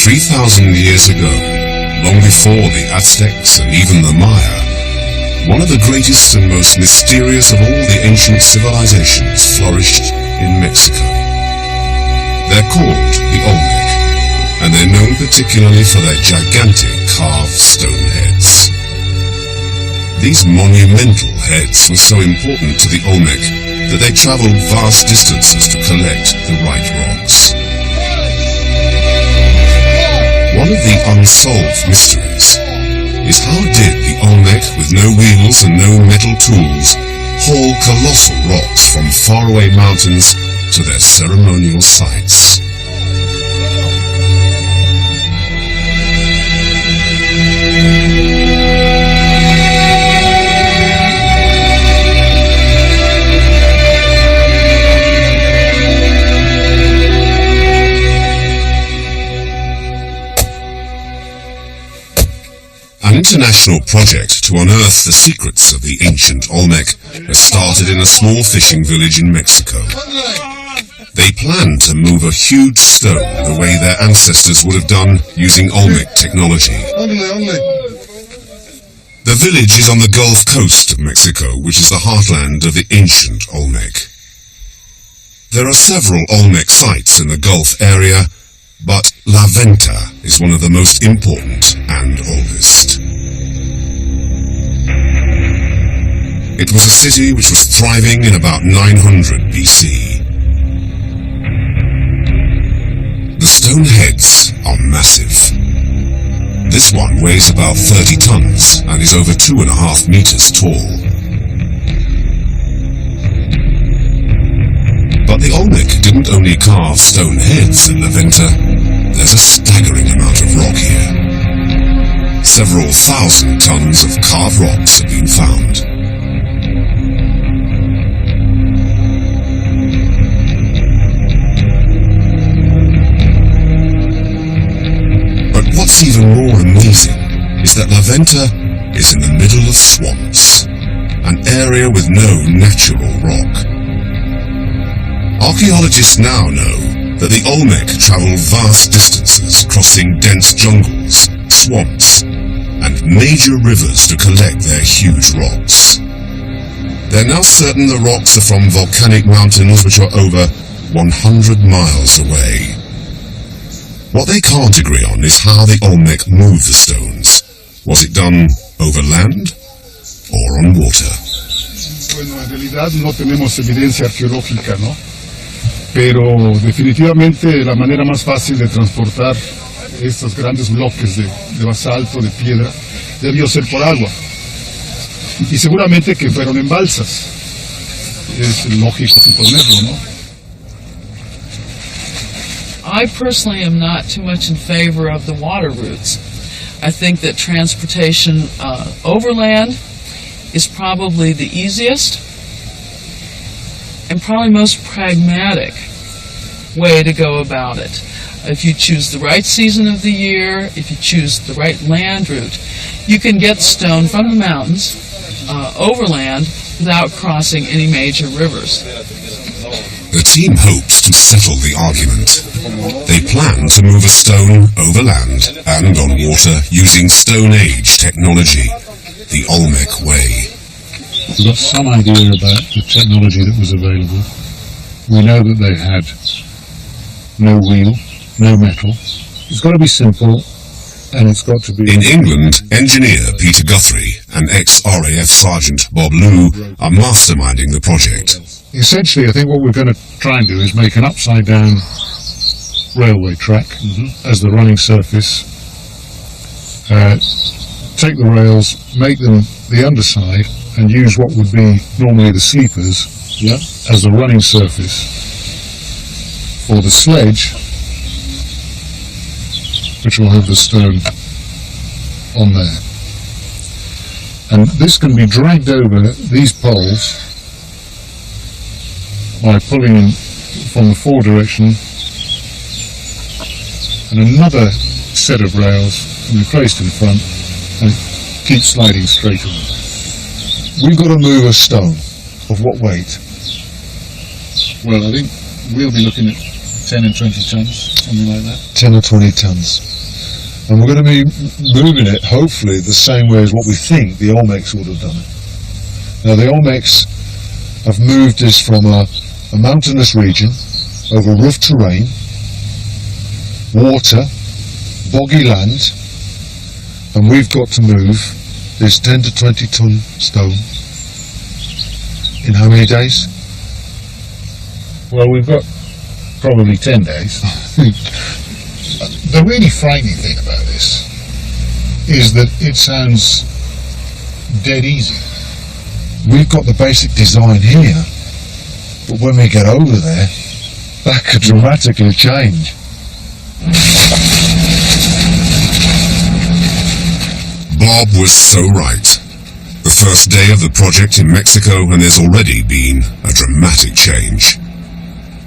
3,000 years ago, long before the Aztecs and even the Maya, one of the greatest and most mysterious of all the ancient civilizations flourished in Mexico. They're called the Olmec, and they're known particularly for their gigantic carved stone heads. These monumental heads were so important to the Olmec that they traveled vast distances to collect the right rocks. One of the unsolved mysteries is how did the Olmec, with no wheels and no metal tools, haul colossal rocks from faraway mountains to their ceremonial sites? An international project to unearth the secrets of the ancient Olmec was started in a small fishing village in Mexico. They planned to move a huge stone the way their ancestors would have done using Olmec technology. The village is on the Gulf Coast of Mexico, which is the heartland of the ancient Olmec. There are several Olmec sites in the Gulf area, but La Venta is one of the most important and oldest. It was a city which was thriving in about 900 BC. The stone heads are massive. This one weighs about 30 tons and is over 2.5 meters tall. But the Olmec didn't only carve stone heads at La Venta. There's a staggering amount of rock here. Several thousand tons of carved rocks have been found. But what's even more amazing is that La Venta is in the middle of swamps, an area with no natural rock. Archaeologists now know that the Olmec traveled vast distances, crossing dense jungles, swamps, and major rivers to collect their huge rocks. They're now certain the rocks are from volcanic mountains which are over 100 miles away. What they can't agree on is how the Olmec moved the stones. Was it done over land or on water? Bueno, en realidad no tenemos evidencia arqueológica, ¿no? Pero definitivamente la manera más fácil de transportar estos grandes bloques de basalto, de piedra, debió ser por agua. Y seguramente que fueron en balsas. Es lógico suponerlo, ¿no? I personally am not too much in favor of the water routes. I think that transportation overland is probably the easiest and probably most pragmatic way to go about it. If you choose the right season of the year, if you choose the right land route, you can get stone from the mountains overland without crossing any major rivers. The team hopes to settle the argument. They plan to move a stone overland and on water using Stone Age technology, the Olmec way. We've got some idea about the technology that was available. We know that they had no wheel, no metal. It's got to be simple, and it's got to be... In England, engineer Peter Guthrie and ex-RAF Sergeant Bob Lew are masterminding the project. Essentially, I think what we're going to try and do is make an upside-down railway track as the running surface. Take the rails, make them the underside, and use what would be normally the sleepers as the running surface for the sledge, which will have the stone on there. And this can be dragged over these poles by pulling in from the fore direction, and another set of rails can be placed in front and keep sliding straight on. We've got to move a stone. Of what weight? Well, I think we'll be looking at 10 and 20 tons, something like that. 10 or 20 tons. And we're going to be moving it, hopefully, the same way as what we think the Olmecs would have done it. Now, the Olmecs have moved this from a mountainous region, over rough terrain, water, boggy land, and we've got to move this 10 to 20 ton stone in how many days? Well, we've got probably 10 days. The really frightening thing about this is that it sounds dead easy. We've got the basic design here, but when we get over there, that could dramatically change. Bob was so right. The first day of the project in Mexico, and there's already been a dramatic change.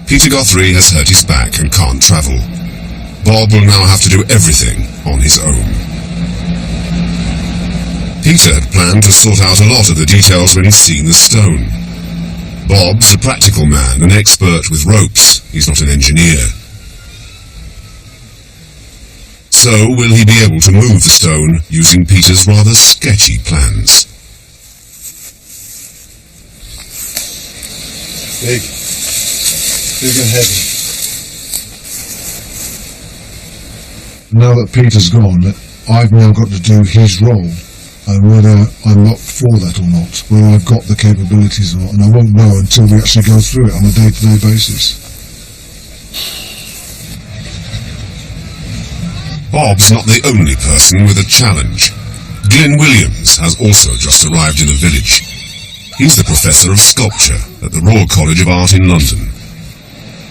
Peter Guthrie has hurt his back and can't travel. Bob will now have to do everything on his own. Peter had planned to sort out a lot of the details when he'd seen the stone. Bob's a practical man, an expert with ropes. He's not an engineer. So, will he be able to move the stone using Peter's rather sketchy plans? Big and heavy. Now that Peter's gone, I've now got to do his role, and whether I'm up for that or not, whether I've got the capabilities or not, and I won't know until we actually go through it on a day-to-day basis. Bob's not the only person with a challenge. Glyn Williams has also just arrived in the village. He's the Professor of Sculpture at the Royal College of Art in London.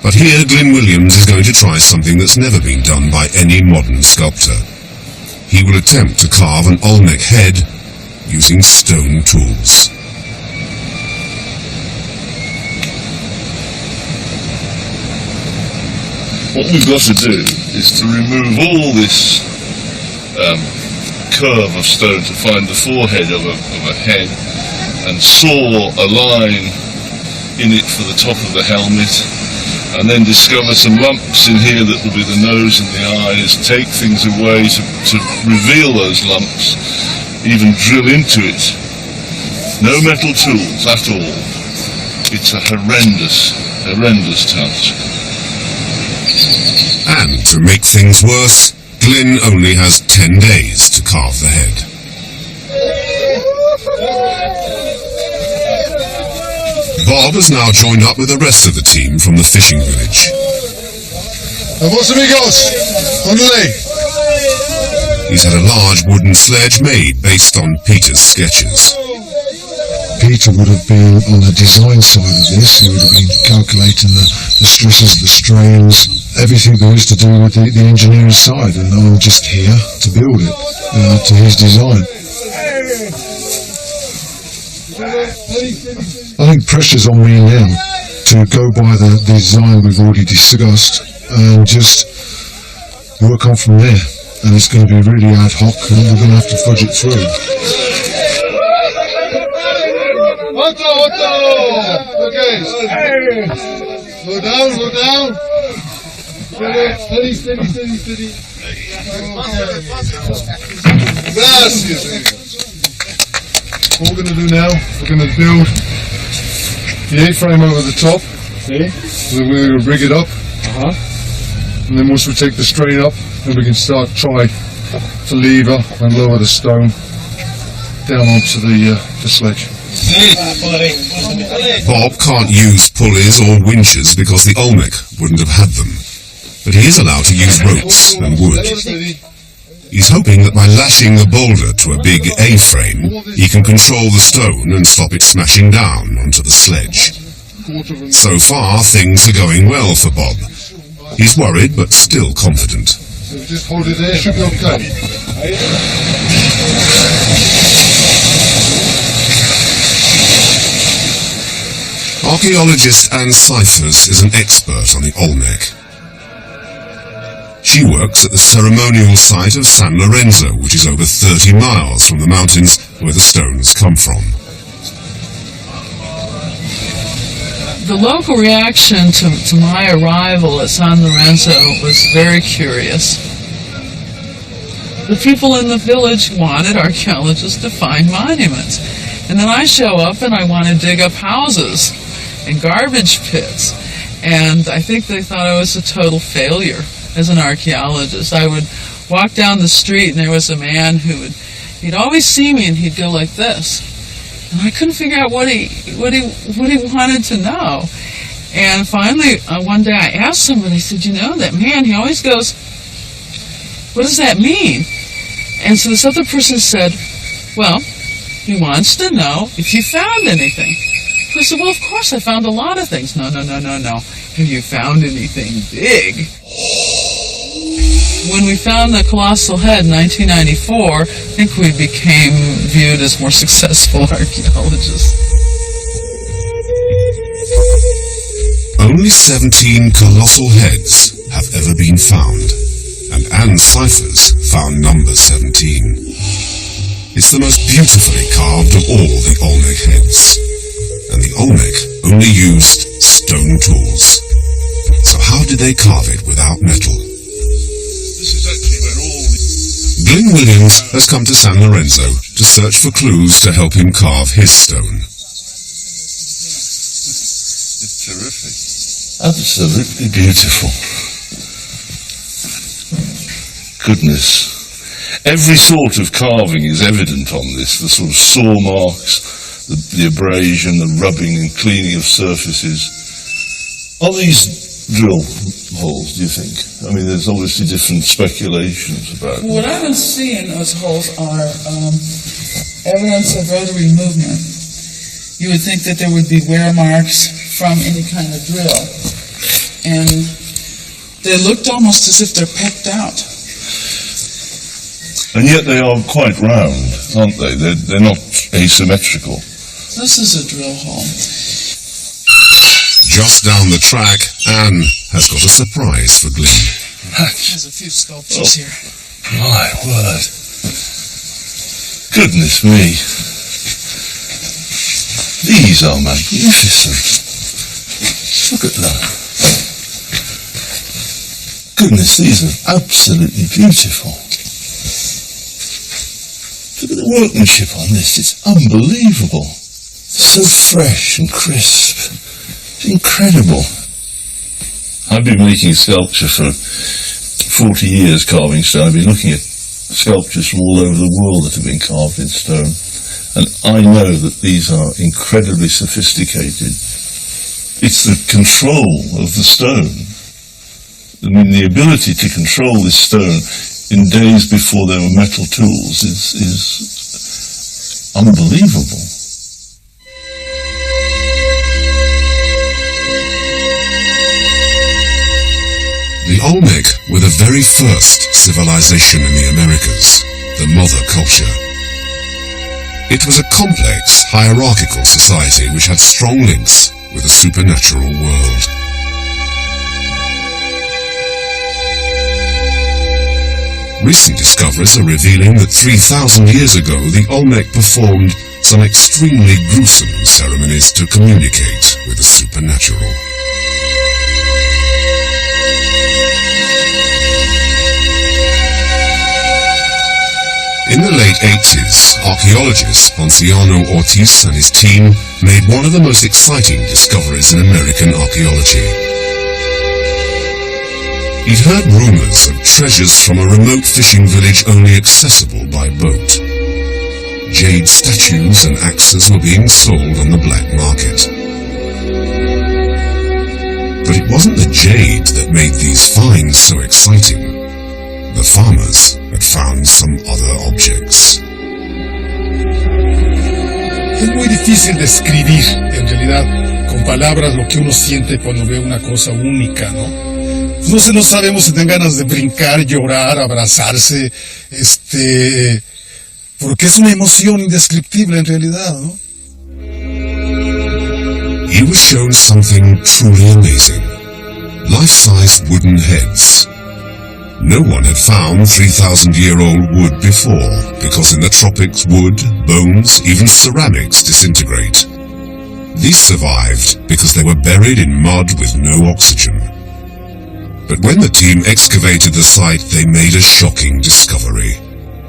But here Glyn Williams is going to try something that's never been done by any modern sculptor. He will attempt to carve an Olmec head using stone tools. What we've got to do is to remove all this curve of stone to find the forehead of a head and saw a line in it for the top of the helmet, and then discover some lumps in here that will be the nose and the eyes, take things away to reveal those lumps, even drill into it. No metal tools at all. It's a horrendous task. And to make things worse, Glyn only has 10 days to carve the head. Bob has now joined up with the rest of the team from the fishing village. Vamos amigos, ondale. He's had a large wooden sledge made based on Peter's sketches. Peter would have been on the design side of this. He would have been calculating the stresses, the strains, everything there is to do with the engineering side, and I'm just here to build it to his design. I think pressure's on me now to go by the design we've already discussed and just work on from there. And it's going to be really ad hoc, and we're going to have to fudge it through. Okay. Slow down. Steady. Gracias. What we're going to do now, we're going to build the A-frame over the top. Okay. Then we're going to rig it up. And then once we take the strain up, then we can start try to lever and lower the stone down onto the sledge. Bob can't use pulleys or winches because the Olmec wouldn't have had them. But he is allowed to use ropes and wood. He's hoping that by lashing the boulder to a big A-frame, he can control the stone and stop it smashing down onto the sledge. So far, things are going well for Bob. He's worried, but still confident. So just hold it there, should be okay. Archaeologist Anne Cyphers is an expert on the Olmec. She works at the ceremonial site of San Lorenzo, which is over 30 miles from the mountains where the stones come from. The local reaction to my arrival at San Lorenzo was very curious. The people in the village wanted archaeologists to find monuments. And then I show up and I want to dig up houses and garbage pits. And I think they thought I was a total failure as an archaeologist. I would walk down the street and there was a man he'd always see me and he'd go like this. And I couldn't figure out what he wanted to know. And finally, one day I asked somebody, I said, you know, that man, he always goes, what does that mean? And so this other person said, well, he wants to know if you found anything. I said, well, of course I found a lot of things. No. Have you found anything big? When we found the colossal head in 1994, I think we became viewed as more successful archaeologists. Only 17 colossal heads have ever been found, and Anne Cyphers found number 17. It's the most beautifully carved of all the Olmec heads, and the Olmec only used stone tools. So how did they carve it without metal? Glyn Williams has come to San Lorenzo to search for clues to help him carve his stone. It's terrific. Absolutely beautiful. Goodness. Every sort of carving is evident on this. The sort of saw marks, the abrasion, the rubbing and cleaning of surfaces. Are these drill holes, do you think? I mean, there's obviously different speculations about them. What I don't see in those holes are evidence of rotary movement. You would think that there would be wear marks from any kind of drill. And they looked almost as if they're pecked out. And yet they are quite round, aren't they? They're not asymmetrical. This is a drill hole. Just down the track, Anne has got a surprise for Glyn. There's a few sculptures here. My word. Goodness me. These are magnificent. Look at that. Goodness, these are absolutely beautiful. Look at the workmanship on this. It's unbelievable. So fresh and crisp. It's incredible. I've been making sculpture for 40 years, carving stone. I've been looking at sculptures from all over the world that have been carved in stone. And I know that these are incredibly sophisticated. It's the control of the stone. I mean, the ability to control this stone in days before there were metal tools is unbelievable. The Olmec were the very first civilization in the Americas, the mother culture. It was a complex, hierarchical society which had strong links with the supernatural world. Recent discoveries are revealing that 3,000 years ago the Olmec performed some extremely gruesome ceremonies to communicate with the supernatural. In the late 80s, archaeologist Ponciano Ortiz and his team made one of the most exciting discoveries in American archaeology. He'd heard rumors of treasures from a remote fishing village only accessible by boat. Jade statues and axes were being sold on the black market. But it wasn't the jade that made these finds so exciting. The farmers had found some other objects. Es muy difícil describir, en realidad, con palabras lo que uno siente cuando ve una cosa única, ¿no? No sabemos si tienen ganas de brincar, llorar, abrazarse, porque es una emoción indescriptible en realidad, ¿no? He was shown something truly amazing. Life-size wooden heads. No one had found 3,000-year-old wood before, because in the tropics wood, bones, even ceramics disintegrate. These survived because they were buried in mud with no oxygen. But when the team excavated the site, they made a shocking discovery,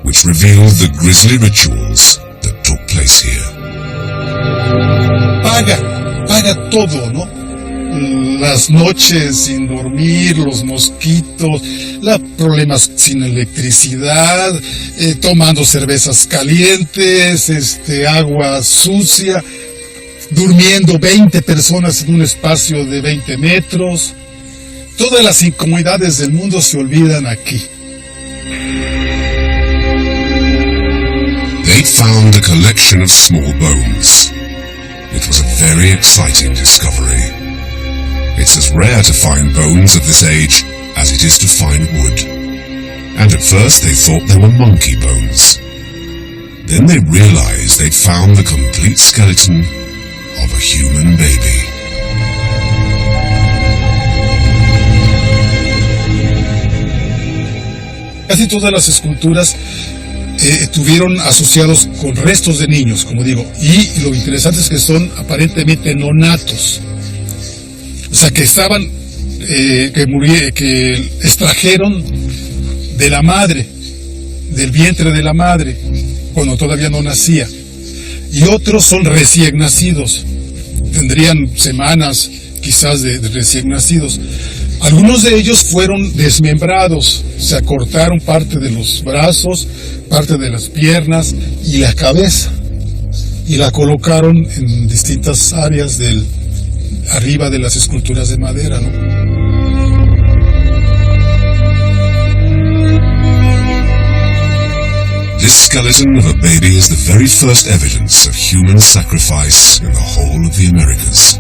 which revealed the grisly rituals that took place here. Paga todo, ¿no? Las noches sin dormir, los mosquitos, problemas sin electricidad, tomando cervezas calientes, agua sucia, durmiendo 20 personas en un espacio de 20 metros. Todas las incomodidades del mundo se olvidan aquí. They found a collection of small bones. It was a very exciting discovery. It's as rare to find bones of this age as it is to find wood. And at first they thought they were monkey bones. Then they realized they'd found the complete skeleton of a human baby. Casi todas las esculturas tuvieron asociados con restos de niños, como digo, y lo interesante es que son aparentemente nonatos. O sea, que estaban, que extrajeron de la madre, del vientre de la madre, cuando todavía no nacía. Y otros son recién nacidos. Tendrían semanas, quizás, de recién nacidos. Algunos de ellos fueron desmembrados, se cortaron parte de los brazos, parte de las piernas y la cabeza. Y la colocaron en distintas áreas arriba de las esculturas de madera, ¿no? This skeleton of a baby is the very first evidence of human sacrifice in the whole of the Americas.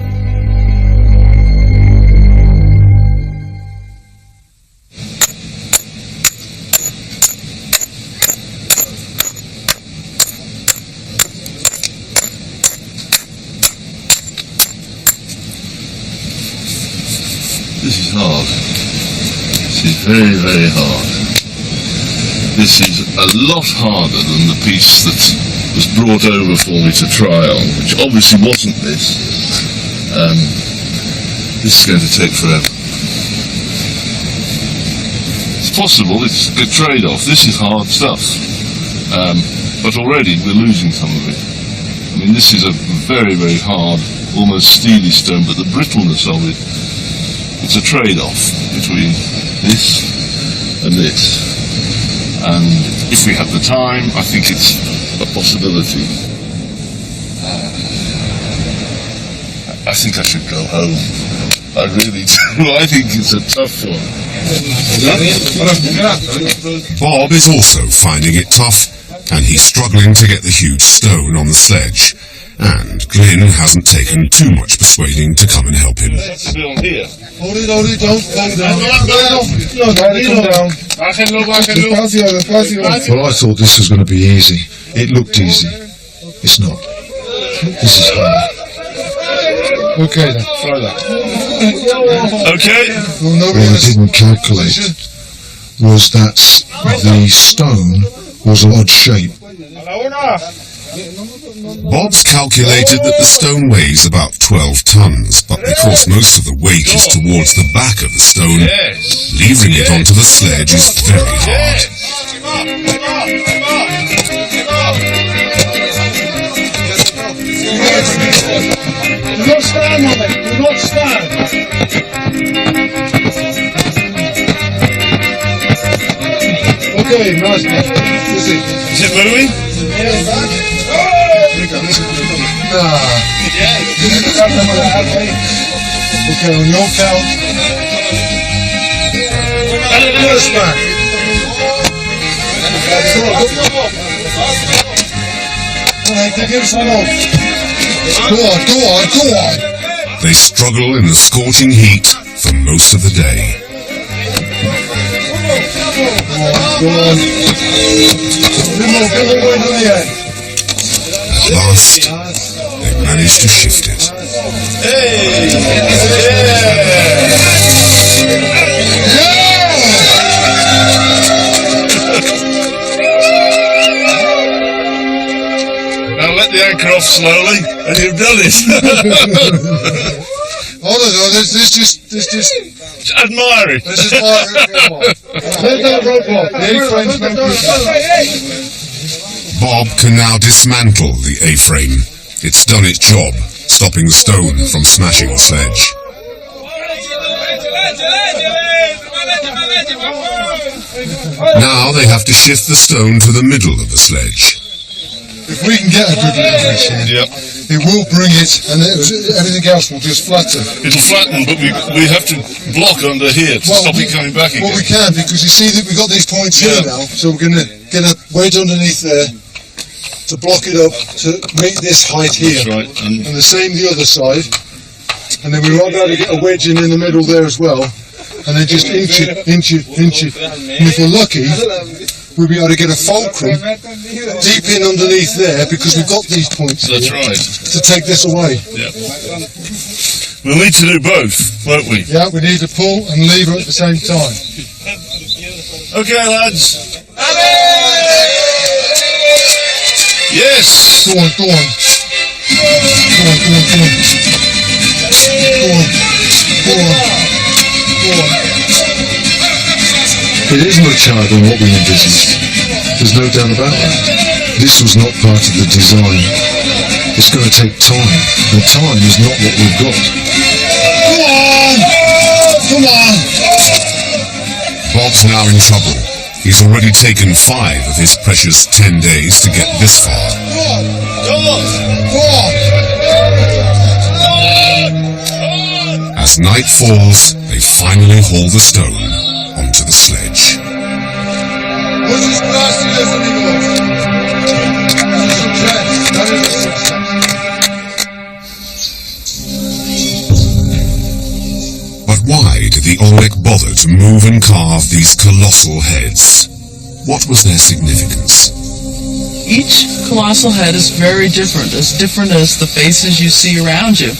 This is hard. This is very, very hard. This is a lot harder than the piece that was brought over for me to try on, which obviously wasn't this. This is going to take forever. It's possible, it's a good trade-off. This is hard stuff. But already we're losing some of it. I mean, this is a very, very hard, almost steely stone, but the brittleness of it, it's a trade-off between this and this. And if we have the time, I think it's a possibility. I think I should go home. I really do. I think it's a tough one. Bob is also finding it tough, and he's struggling to get the huge stone on the sledge. And Glyn hasn't taken too much persuading to come and help him. Still here. Hold it, don't fall down. No, come down. Well, I thought this was going to be easy. It looked easy. It's not. This is hard. Okay then, try that. Okay. What I didn't calculate was that the stone was an odd shape. Bob's calculated that the stone weighs about 12 tons, but because most of the weight is towards the back of the stone, leaving it onto the sledge is very hard. Do not stand on it, do not stand. Okay, nice. Is it moving? Okay, on your count. First man. Give him some more. Go on. They struggle in the scorching heat for most of the day. Go on. Go all the way to the end. At last, they manage to shift it. Now let the anchor off slowly, and you've done it. Hold on, let's just Admire it. let's just fire it. Let that rope off. The A-frame's not good. Bob can now dismantle the A-frame. It's done its job, stopping the stone from smashing the sledge. Now they have to shift the stone to the middle of the sledge. If we can get a good leverage here, it will bring it, and everything else will just flatten. It'll flatten, but we have to block under here to stop it coming back again. Well, we can, because you see that we've got these points here now, so we're going to get a wedge underneath there to block it up to make this height here. That's right. And the same the other side. And then we might be able to get a wedge in the middle there as well. And then just inch it. And if we're lucky, we'll be able to get a fulcrum deep in underneath there, because we've got these points That's here right. to take this away. Yeah. We'll need to do both, won't we? Yeah, we need to pull and lever at the same time. Okay, lads. Yes. Go on. Go on. It is much harder than what we envisaged. There's no doubt about that. This was not part of the design. It's going to take time, and time is not what we've got. Come on! Bob's now in trouble. He's already taken 5 of his precious 10 days to get this far. As night falls, they finally haul the stone onto the sledge. But why did the Olmec bother to move and carve these colossal heads? What was their significance? Each colossal head is very different as the faces you see around you.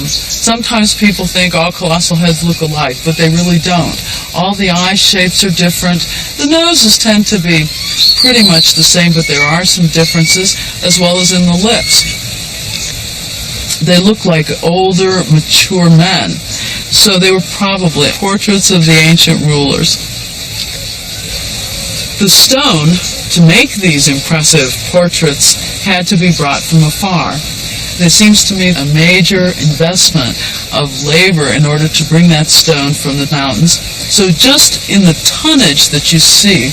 Sometimes people think all colossal heads look alike, but they really don't. All the eye shapes are different. The noses tend to be pretty much the same, but there are some differences, as well as in the lips. They look like older, mature men. So they were probably portraits of the ancient rulers. The stone to make these impressive portraits had to be brought from afar. There seems to me a major investment of labor in order to bring that stone from the mountains. So just in the tonnage that you see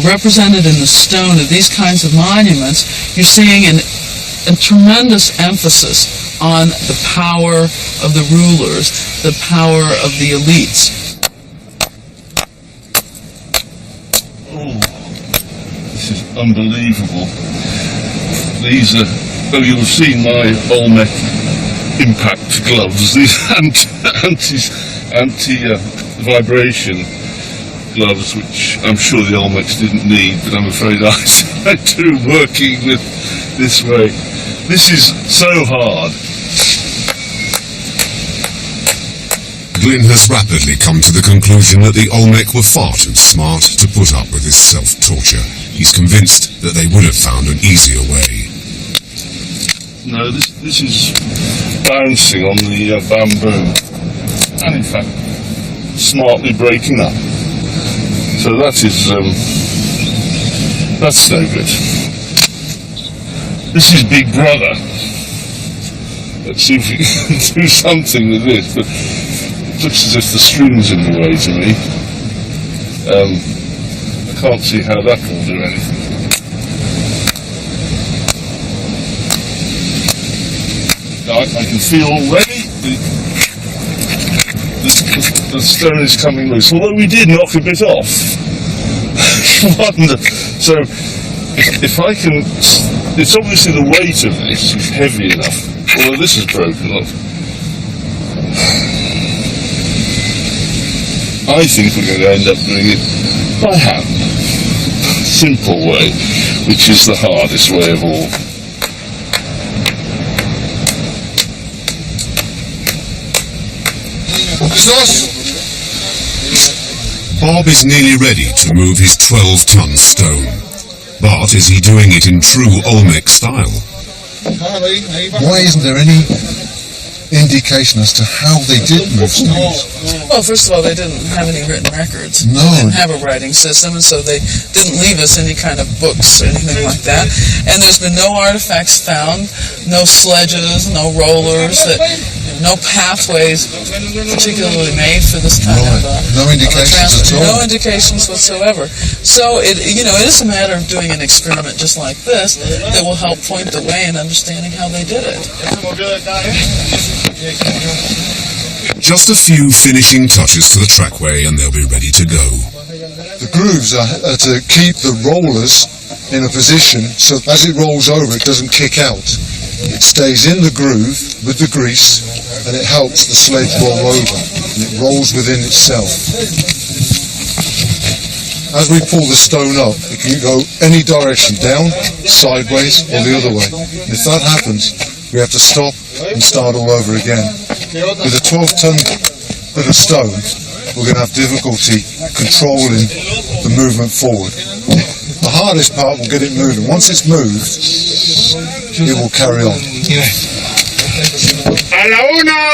represented in the stone of these kinds of monuments, you're seeing a tremendous emphasis on the power of the rulers, the power of the elites. This is unbelievable. These are, well, you'll have seen my Olmec impact gloves, these anti-vibration gloves, which I'm sure the Olmecs didn't need, but I'm afraid I do, working with this way. This is so hard. Glyn has rapidly come to the conclusion that the Olmec were far too smart to put up with this self-torture. He's convinced that they would have found an easier way. No, this is bouncing on the bamboo, and in fact, smartly breaking up. So that is, that's no good. This is Big Brother. Let's see if we can do something with this. But it looks as if the string's in the way to me. I can't see how that will do anything. I can feel already the stone is coming loose. Although we did knock a bit off. So if I can, it's obviously the weight of this is heavy enough. Although this is broken off. I think we're going to end up doing it by hand. Simple way, which is the hardest way of all. Bob is nearly ready to move his 12-ton stone. But is he doing it in true Olmec style? Why isn't there any indication as to how they did move stones? Well, first of all, they didn't have any written records. No. They didn't have a writing system, and so they didn't leave us any kind of books or anything like that. And there's been no artifacts found, no sledges, no rollers, no pathways particularly made for this kind of no indications at all. No indications whatsoever. So it is a matter of doing an experiment just like this that will help point the way in understanding how they did it. Just a few finishing touches to the trackway and they'll be ready to go. The grooves are to keep the rollers in a position so as it rolls over it doesn't kick out. It stays in the groove with the grease and it helps the sledge roll over. And it rolls within itself. As we pull the stone up, it can go any direction, down, sideways or the other way. If that happens, we have to stop and start all over again. With a 12-ton bit of stone, we're going to have difficulty controlling the movement forward. The hardest part will get it moving. Once it's moved, it will carry on. A la 1,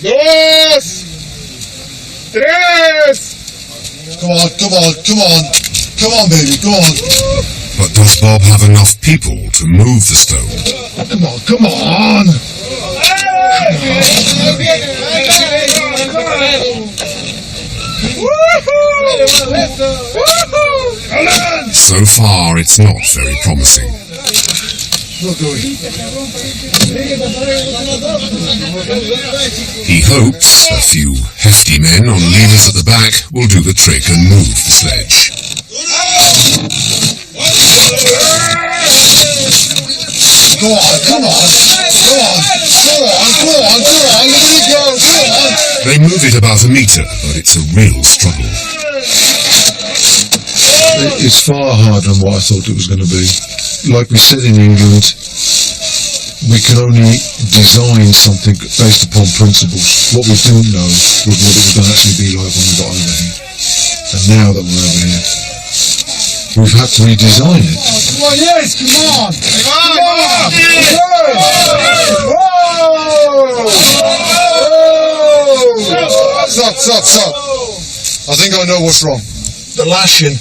2, 3. Come on, come on, come on. Come on, baby, come on. But does Bob have enough people to move the stone? Come on, come on. So far, it's not very promising. He hopes a few hefty men on levers at the back will do the trick and move the sledge. Go on, come on. Go on, go on, go on, go on. Let it go, go on. They move it about a metre, but it's a real struggle. It's far harder than what I thought it was going to be. Like we said in England, we can only design something based upon principles. What we didn't know was what it was going to actually be like when we got over here. And now that we're over here, we've had to redesign it. Come on, yes, come on. Come on. Stop. I think I know what's wrong. The lashing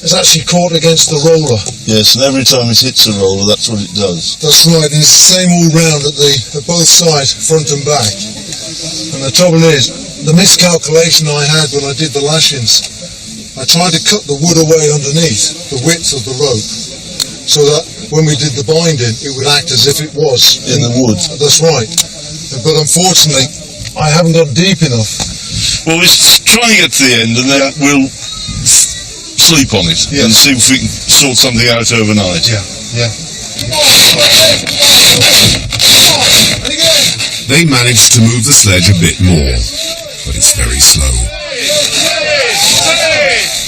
is actually caught against the roller. Yes, and every time it hits a roller, that's what it does. That's right, and it's the same all round at both sides, front and back. And the trouble is, the miscalculation I had when I did the lashings, I tried to cut the wood away underneath, the width of the rope, so that when we did the binding, it would act as if it was In the wood. That's right. But unfortunately, I haven't got deep enough. Well, let's try and get to the end, and then we'll sleep on it and see if we can sort something out overnight. Yeah. They manage to move the sledge a bit more, but it's very slow.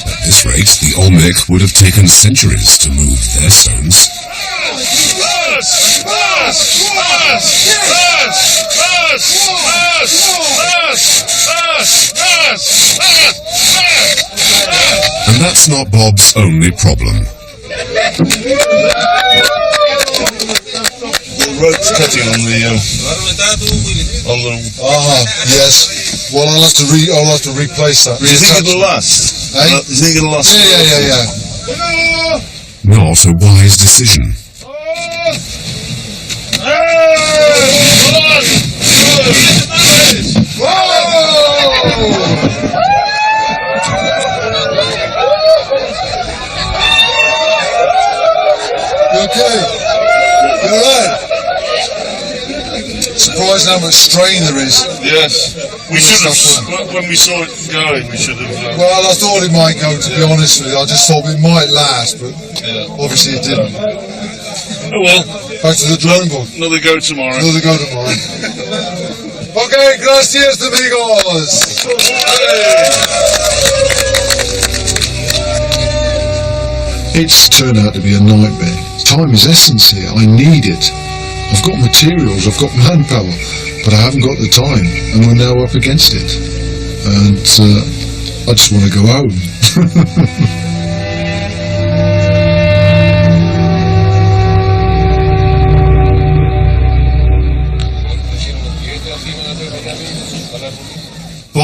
At this rate, the Olmec would have taken centuries to move their stones. And that's not Bob's only problem. The rope's cutting on the Yes. Well, I'll have to replace that. Do you think it'll last? Eh? You think it'll last? Yeah. Not a wise decision. Okay. You alright? Surprised how much strain there is. Yes. We should have, when we saw it going, we should have... Well, I thought it might go, to be honest with you. I just thought it might last, but obviously it didn't. Oh well. Back to the drawing board. Another go tomorrow. Okay, gracias, amigos. It's turned out to be a nightmare. Time is essence here. I need it. I've got materials, I've got manpower, but I haven't got the time, and we're now up against it. And I just want to go home.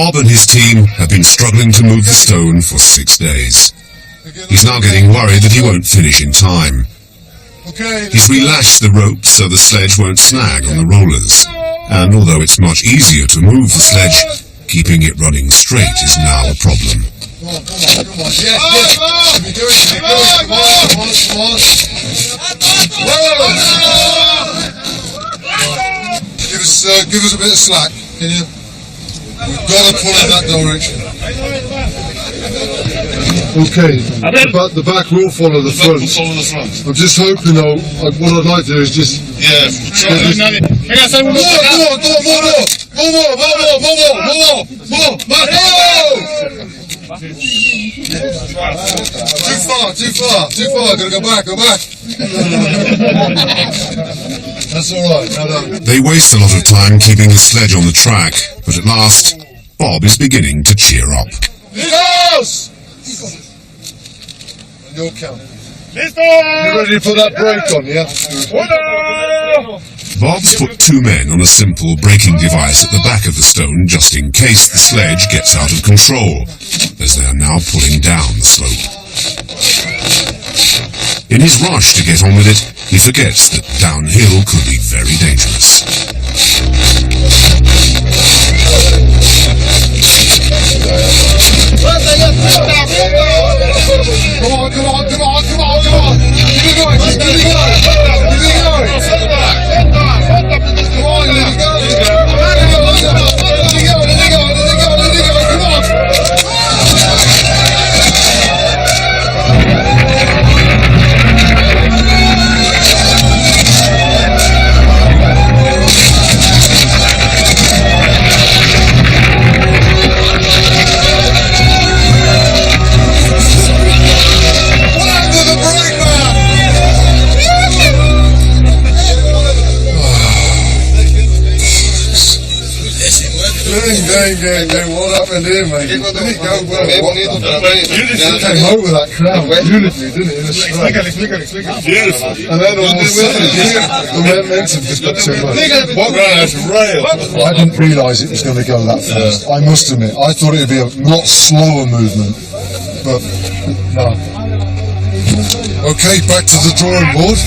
Bob and his team have been struggling to move the stone for 6 days. He's now getting worried that he won't finish in time. He's relashed the rope so the sledge won't snag on the rollers. And although it's much easier to move the sledge, keeping it running straight is now a problem. Come on, come on. Yes, yes. You're doing it. Come on. Give us a bit of slack, can you? We've got to pull in that direction. Okay, the back will follow the front. Follow the front. I'm just hoping though, what I'd like to do is just... Yeah. Too far, gotta go back. That's alright, no. They waste a lot of time keeping the sledge on the track, but at last, Bob is beginning to cheer up. Ligos! On your count. You ready to put that brake on, yeah? Bob's put 2 men on a simple braking device at the back of the stone just in case the sledge gets out of control, as they are now pulling down the slope. In his rush to get on with it, he forgets that downhill could be very dangerous. Come on. Keep it going. Dang, what happened here, mate? Did it go well? It came over that crown beautifully, didn't it, in a straight? Beautiful. And then all of a sudden, the momentum just got too much. What ran out of rail? I didn't realise it was going to go that fast. I must admit, I thought it would be a lot slower movement, but no. Okay, back to the drawing board.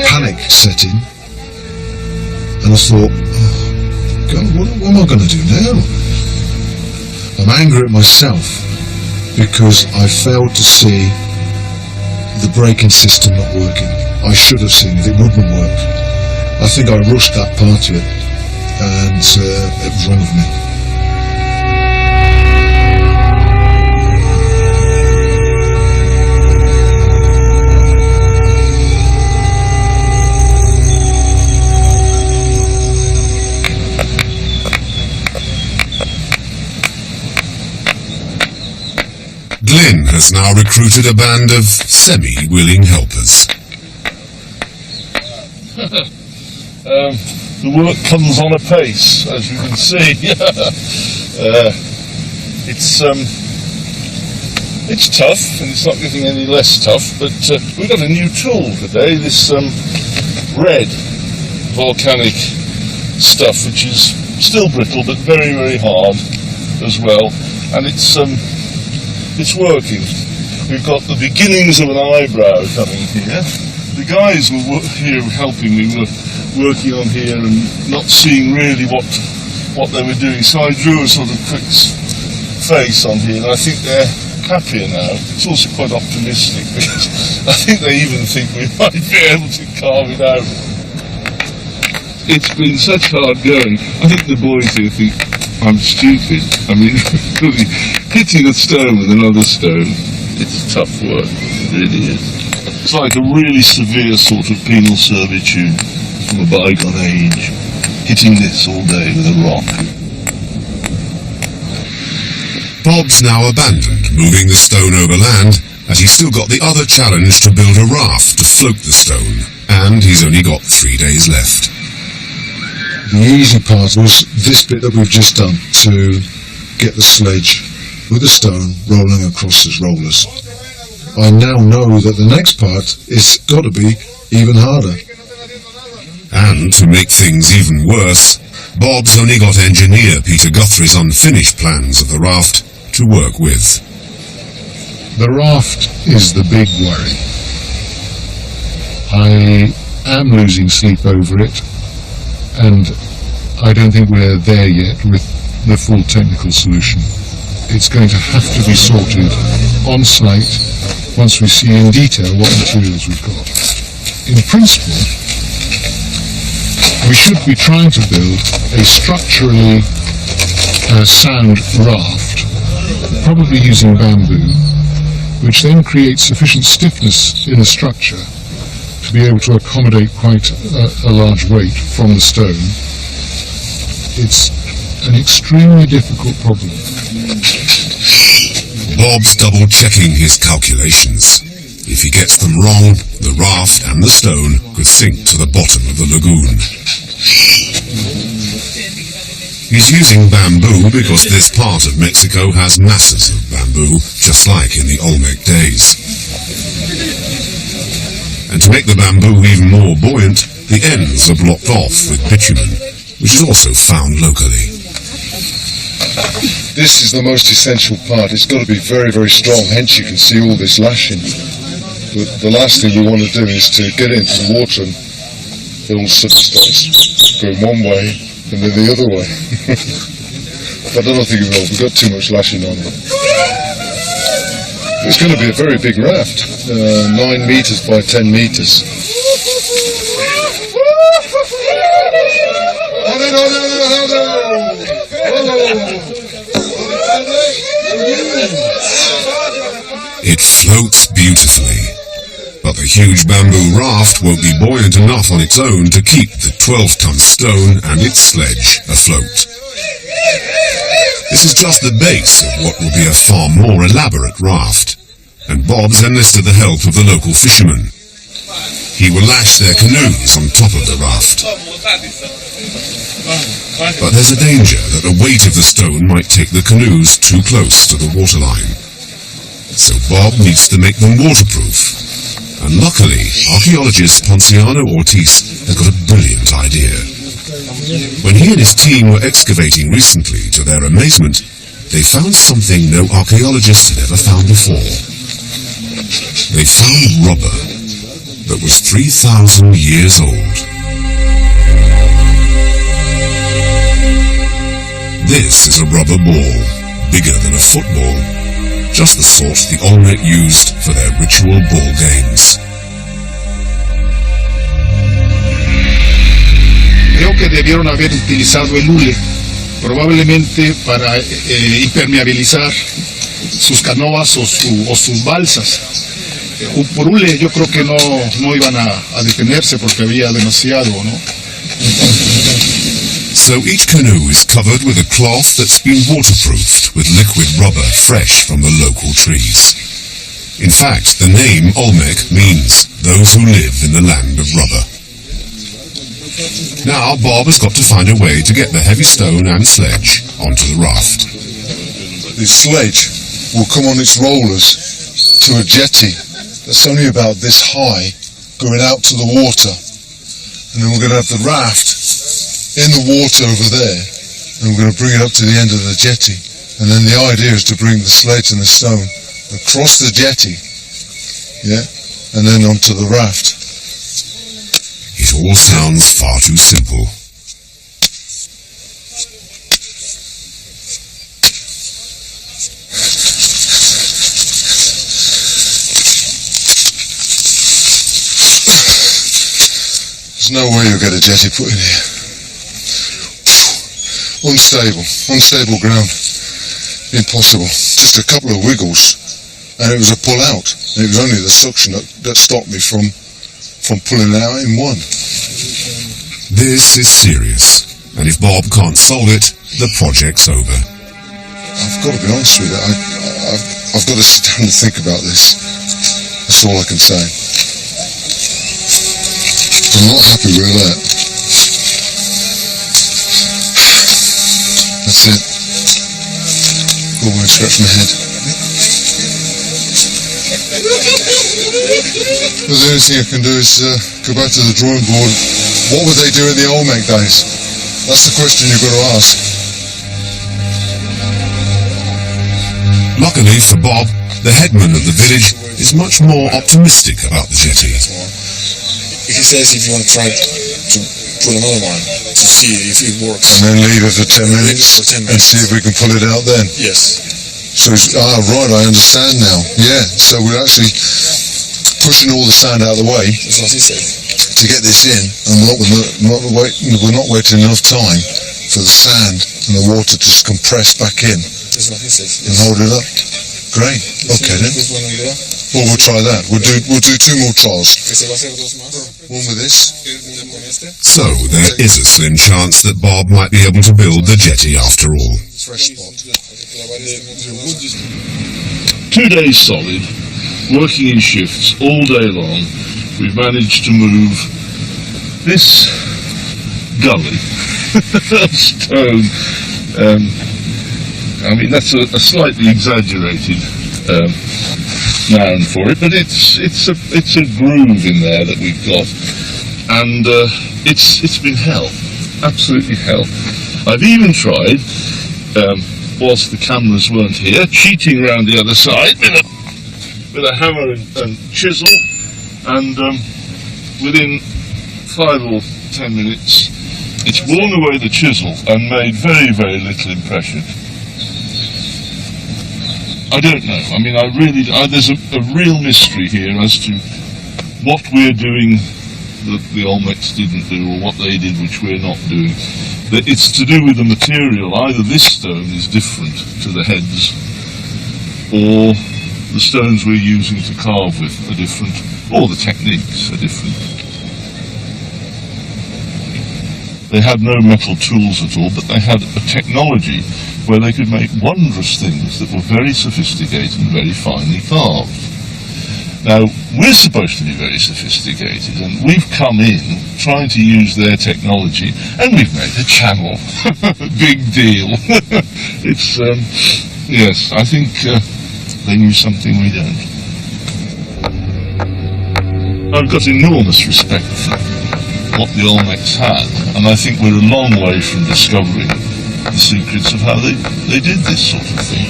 Panic set in, and I thought, oh, God, what am I going to do now? I'm angry at myself because I failed to see the braking system not working. I should have seen it wouldn't work. I think I rushed that part of it, and it was wrong of me. Glyn has now recruited a band of semi-willing helpers. The work comes on apace, as you can see. It's tough, and it's not getting any less tough, but we've got a new tool today, this red volcanic stuff, which is still brittle, but very, very hard as well, and it's working. We've got the beginnings of an eyebrow coming here. The guys were here helping me were working on here and not seeing really what they were doing, so I drew a sort of quick face on here, and I think they're happier now. It's also quite optimistic because I think they even think we might be able to carve it out. It's been such hard going. I think the boys here think I'm stupid. I mean, really, hitting a stone with another stone, it's tough work, it really is. It's like a really severe sort of penal servitude from a bygone age, hitting this all day with a rock. Bob's now abandoned moving the stone over land, as he's still got the other challenge to build a raft to float the stone, and he's only got 3 days left. The easy part was this bit that we've just done, to get the sledge with the stone rolling across as rollers. I now know that the next part is got to be even harder. And to make things even worse, Bob's only got engineer Peter Guthrie's unfinished plans of the raft to work with. The raft is the big worry. I am losing sleep over it, and I don't think we're there yet with the full technical solution. It's going to have to be sorted on site once we see in detail what materials we've got. In principle, we should be trying to build a structurally sound raft, probably using bamboo, which then creates sufficient stiffness in the structure to be able to accommodate quite a large weight from the stone. It's an extremely difficult problem. Bob's double-checking his calculations. If he gets them wrong, the raft and the stone could sink to the bottom of the lagoon. He's using bamboo because this part of Mexico has masses of bamboo, just like in the Olmec days. And to make the bamboo even more buoyant, the ends are blocked off with bitumen, which is also found locally. This is the most essential part. It's got to be very, very strong, hence you can see all this lashing. But the last thing we want to do is to get it into the water and it all suddenly starts going one way and then the other way. But I don't think it will. We've got too much lashing on it. It's going to be a very big raft, 9 meters by 10 meters. It floats beautifully, but the huge bamboo raft won't be buoyant enough on its own to keep the 12-ton stone and its sledge afloat. This is just the base of what will be a far more elaborate raft, and Bob's enlisted the help of the local fishermen. He will lash their canoes on top of the raft. But there's a danger that the weight of the stone might take the canoes too close to the waterline. So Bob needs to make them waterproof. And luckily, archaeologist Ponciano Ortiz has got a brilliant idea. When he and his team were excavating recently, to their amazement, they found something no archaeologist had ever found before. They found rubber that was 3,000 years old. This is a rubber ball, bigger than a football, just the sort the Olmec used for their ritual ball games. Creo que debieron haber utilizado el hule, probablemente para impermeabilizar sus canoas o sus balsas. Por hule yo creo que no iban a detenerse porque había demasiado, ¿no? So each canoe is covered with a cloth that's been waterproofed with liquid rubber fresh from the local trees. In fact, the name Olmec means those who live in the land of rubber. Now Bob has got to find a way to get the heavy stone and sledge onto the raft. The sledge will come on its rollers to a jetty that's only about this high going out to the water, and then we're going to have the raft in the water over there, and we're going to bring it up to the end of the jetty, and then the idea is to bring the sledge and the stone across the jetty, yeah, and then onto the raft. It all sounds far too simple. There's no way you'll get a jetty put in here. Unstable ground. Impossible. Just a couple of wiggles and it was a pull out. And it was only the suction that stopped me from pulling it out in one. This is serious, and if Bob can't solve it, the project's over. I've got to be honest with you, I've got to sit down and think about this. That's all I can say. I'm not happy with that. That's it. Go away and scratch my head. But the only thing I can do is go back to the drawing board. What would they do in the Olmec days? That's the question you've got to ask. Luckily for Bob, the headman of the village is much more optimistic about the jetty. He says if you want to try to put another one to see if it works. And then leave it for 10 minutes, For 10 and see if we can pull it out then. Yes. So, right, I understand now. Yeah, so we're actually pushing all the sand out of the way That's what he said. to get this in, and we're not waiting enough time for the sand and the water to just compress back in That's what he says. and hold it up. Great. Okay then. This one over there. Well, we'll try that. We'll do 2 more trials. Que se va a hacer dos más. One with this. Uno con este. So there is a slim chance that Bob might be able to build the jetty after all. Fresh spot. 2 days solid, working in shifts all day long, we've managed to move this gully of stone. I mean, that's a slightly exaggerated noun for it, but it's a groove in there that we've got, and it's been hell, absolutely hell. I've even tried, whilst the cameras weren't here, cheating around the other side with a hammer and chisel, and within 5 or 10 minutes it's worn away the chisel and made very, very little impression. I don't know. I mean, there's a real mystery here as to what we're doing that the Olmecs didn't do, or what they did which we're not doing. That it's to do with the material. Either this stone is different to the heads, or the stones we're using to carve with are different, or the techniques are different. They had no metal tools at all, but they had a technology where they could make wondrous things that were very sophisticated and very finely carved. Now, we're supposed to be very sophisticated, and we've come in trying to use their technology, and we've made a channel. Big deal. It's, yes, I think they knew something we don't. I've got enormous respect for what the Olmecs had, and I think we're a long way from discovering the secrets of how they did this sort of thing.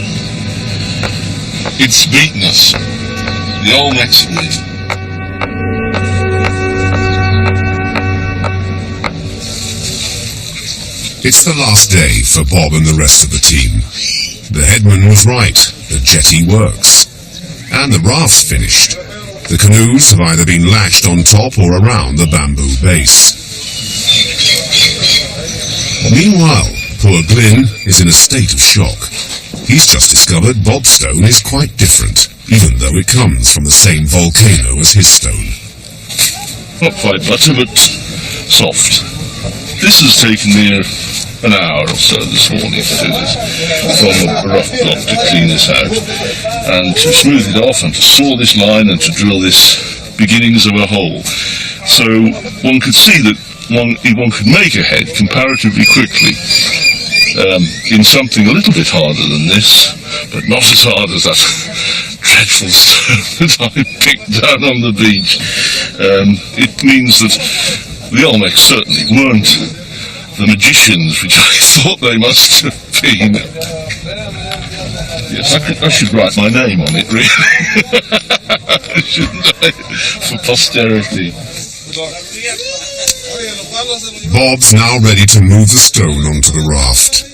It's beaten us. The Olmecs win. It's the last day for Bob and the rest of the team. The headman was right, the jetty works. And the raft's finished. The canoes have either been lashed on top or around the bamboo base. Meanwhile, poor Glyn is in a state of shock. He's just discovered Bob's stone is quite different, even though it comes from the same volcano as his stone. Not quite butter, but soft. This has taken near an hour or so this morning to do this, from a rough block to clean this out, and to smooth it off, and to saw this line, and to drill this beginnings of a hole. So one could see that one could make a head comparatively quickly in something a little bit harder than this, but not as hard as that dreadful stone that I picked down on the beach. It means that the Olmecs certainly weren't the magicians which I thought they must have been. Yes, I should write my name on it, really. Shouldn't I? For posterity. Bob's now ready to move the stone onto the raft.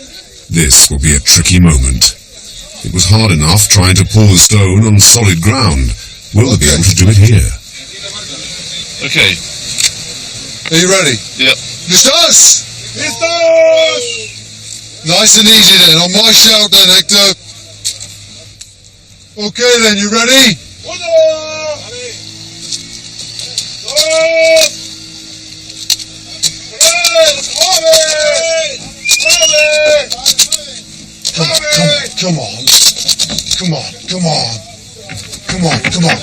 This will be a tricky moment. It was hard enough trying to pull the stone on solid ground. Will they be able to do it here? Okay. Are you ready? Yep. Listos! Listos! Nice and easy then. On my shout then, Hector. Okay then, you ready? Come on.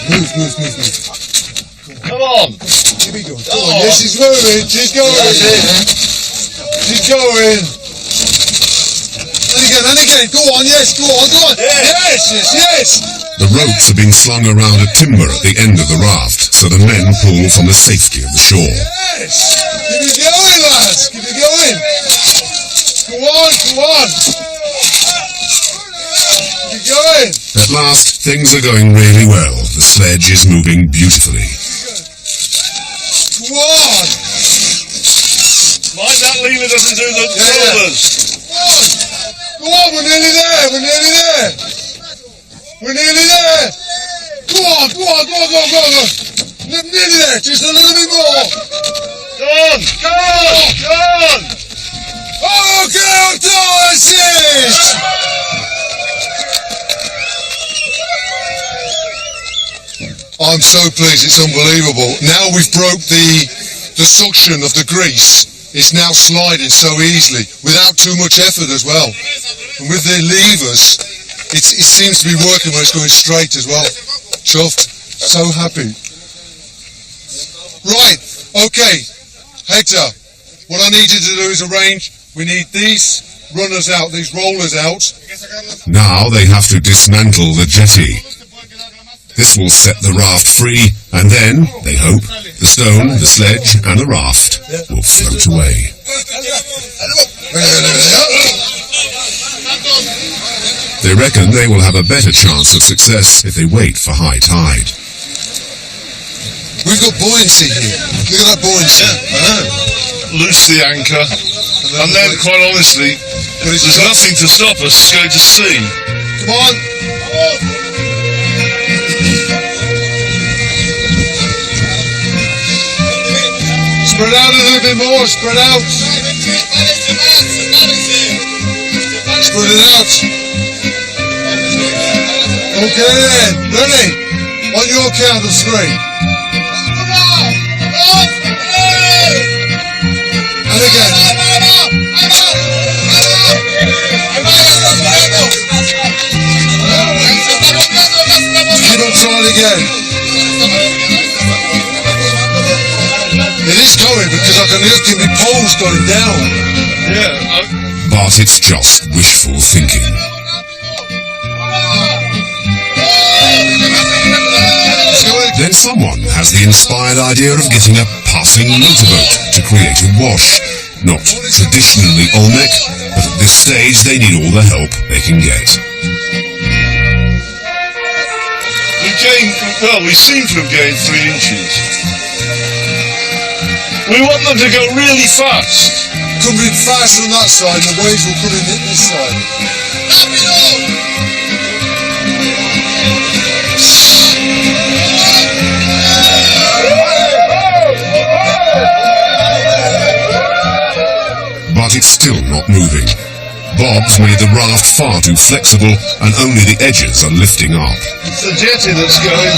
Move. Come on. Here we go. Come on. Yes, she's moving. She's going. She's going. And again. Go on. Yes, go on. Yes. The ropes have been slung around a timber at the end of the raft, so the men pull from the safety of the shore. Yes! Keep it going, lads! Keep it going! Go on, go on! Keep it going! At last, things are going really well. The sledge is moving beautifully. Go on! Mind that lever doesn't do the shoulders. Go on, we're nearly there, we're nearly there! We're nearly there! Go on, go on, go on, go on, go on! Nearly there, just a little bit more! Go on, go on, go on! Okay, that's it! I'm so pleased, it's unbelievable. Now we've broke the suction of the grease. It's now sliding so easily, without too much effort as well. And with the levers, it seems to be working when it's going straight as well. Chuffed. So happy. Right, okay. Hector, what I need you to do is arrange, we need these runners out, these rollers out. Now they have to dismantle the jetty. This will set the raft free, and then, they hope, the stone, the sledge, and the raft will float away. They reckon they will have a better chance of success if they wait for high tide. We've got buoyancy here. Look at that buoyancy. Loose the anchor, and then, quite honestly, there's nothing to stop us going to sea. Come on. Spread out a little bit more, spread out. Spread it out. Okay then, ready? On your count of three. And again. Keep on trying again. It is going because I can look at my poles going down. Yeah. But it's just wishful thinking. Then someone has the inspired idea of getting a passing motorboat to create a wash. Not traditionally Olmec, but at this stage they need all the help they can get. We seem to have gained 3 inches. We want them to go really fast. Coming in fast on that side, the waves will come in this side. But it's still not moving. Bob's made the raft far too flexible, and only the edges are lifting up. It's the jetty that's going.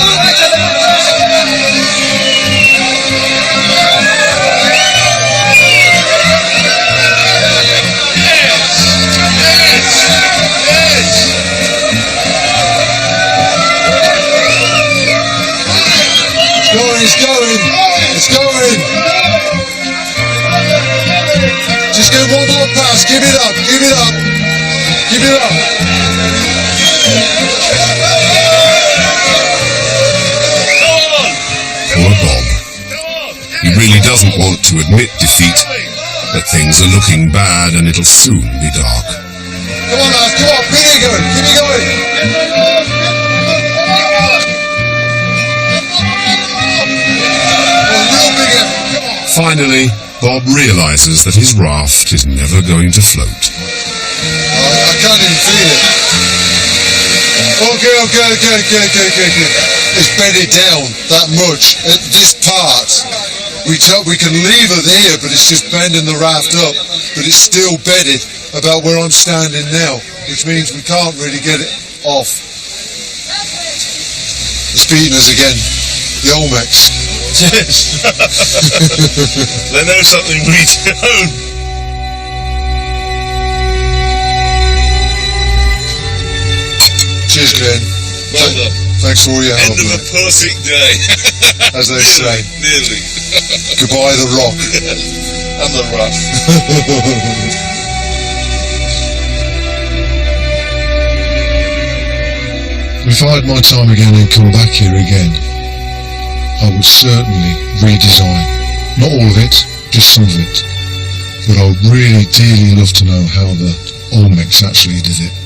It's going. Just get one more pass, keep it up. Poor Bob. He really doesn't want to admit defeat, but things are looking bad and it'll soon be dark. Come on lads, come on, keep it going. Finally, Bob realizes that his raft is never going to float. I can't even feel it. Okay. It's bedded down that much. At this part, we can leave it here, but it's just bending the raft up. But it's still bedded about where I'm standing now, which means we can't really get it off. It's beating us again. The Olmecs. Yes. They know something we don't. Cheers, Glenn. Well done. Thanks for all your help. End of a perfect day. As they say. Nearly. Goodbye, the rock. And the rough. If I had my time again and come back here again, I would certainly redesign. Not all of it, just some of it. But I would really dearly love to know how the Olmecs actually did it.